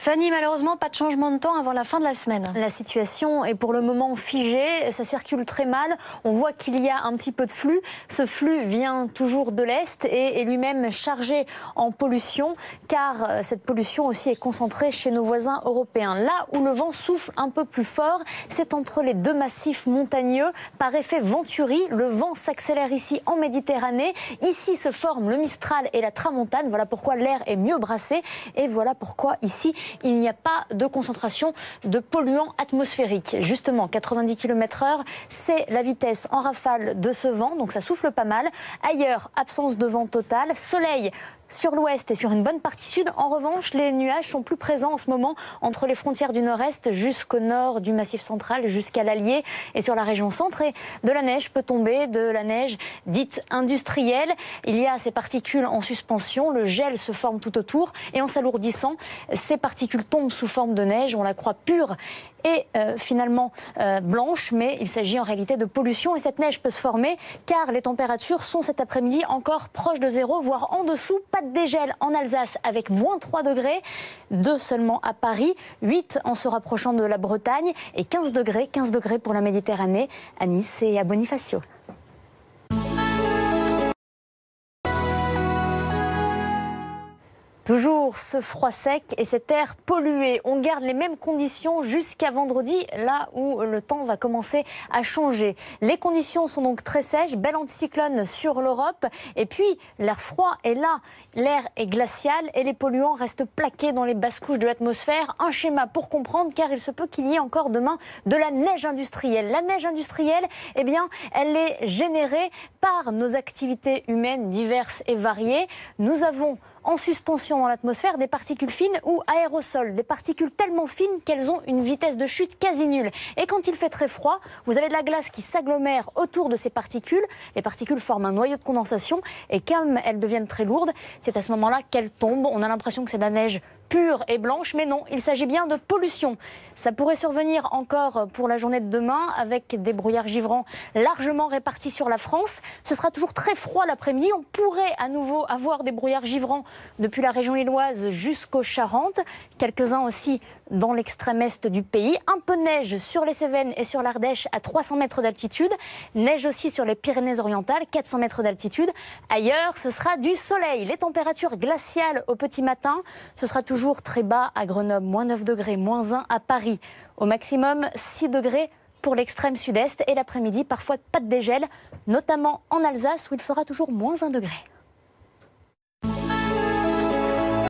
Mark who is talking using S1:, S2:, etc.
S1: Fanny, malheureusement, pas de changement de temps avant la fin de la semaine.
S2: La situation est pour le moment figée, ça circule très mal. On voit qu'il y a un petit peu de flux. Ce flux vient toujours de l'Est et est lui-même chargé en pollution, car cette pollution aussi est concentrée chez nos voisins européens. Là où le vent souffle un peu plus fort, c'est entre les deux massifs montagneux. Par effet Venturi, le vent s'accélère ici en Méditerranée. Ici se forment le Mistral et la Tramontane. Voilà pourquoi l'air est mieux brassé et voilà pourquoi ici, il n'y a pas de concentration de polluants atmosphériques. Justement, 90 km/h, c'est la vitesse en rafale de ce vent, donc ça souffle pas mal. Ailleurs, absence de vent total, soleil sur l'ouest et sur une bonne partie sud. En revanche, les nuages sont plus présents en ce moment entre les frontières du nord-est jusqu'au nord du massif central, jusqu'à l'Allier et sur la région centre. Et de la neige peut tomber, de la neige dite industrielle. Il y a ces particules en suspension, le gel se forme tout autour et en s'alourdissant, ces particules tombent sous forme de neige. On la croit pure et finalement blanche, mais il s'agit en réalité de pollution et cette neige peut se former car les températures sont cet après-midi encore proches de zéro, voire en dessous. Pas de dégel en Alsace avec moins 3 degrés, 2 seulement à Paris, 8 en se rapprochant de la Bretagne et 15 degrés pour la Méditerranée, à Nice et à Bonifacio. Toujours ce froid sec et cet air pollué. On garde les mêmes conditions jusqu'à vendredi, là où le temps va commencer à changer. Les conditions sont donc très sèches, bel anticyclone sur l'Europe. Et puis, l'air froid est là. L'air est glacial et les polluants restent plaqués dans les basses couches de l'atmosphère. Un schéma pour comprendre, car il se peut qu'il y ait encore demain de la neige industrielle. La neige industrielle, eh bien, elle est générée par nos activités humaines diverses et variées. Nous avons en suspension dans l'atmosphère des particules fines ou aérosols, des particules tellement fines qu'elles ont une vitesse de chute quasi nulle. Et quand il fait très froid, vous avez de la glace qui s'agglomère autour de ces particules. Les particules forment un noyau de condensation et comme elles deviennent très lourdes, c'est à ce moment-là qu'elles tombent. On a l'impression que c'est de la neige pure et blanche, mais non, il s'agit bien de pollution. Ça pourrait survenir encore pour la journée de demain avec des brouillards givrants largement répartis sur la France. Ce sera toujours très froid l'après-midi. On pourrait à nouveau avoir des brouillards givrants depuis la région lilloise jusqu'aux Charentes. Quelques-uns aussi dans l'extrême est du pays. Un peu de neige sur les Cévennes et sur l'Ardèche à 300 mètres d'altitude. Neige aussi sur les Pyrénées-Orientales, 400 mètres d'altitude. Ailleurs, ce sera du soleil. Les températures glaciales au petit matin. Ce sera toujours très bas à Grenoble, moins 9 degrés, moins 1 à Paris. Au maximum, 6 degrés pour l'extrême sud-est. Et l'après-midi, parfois pas de dégel, notamment en Alsace où il fera toujours moins 1 degré.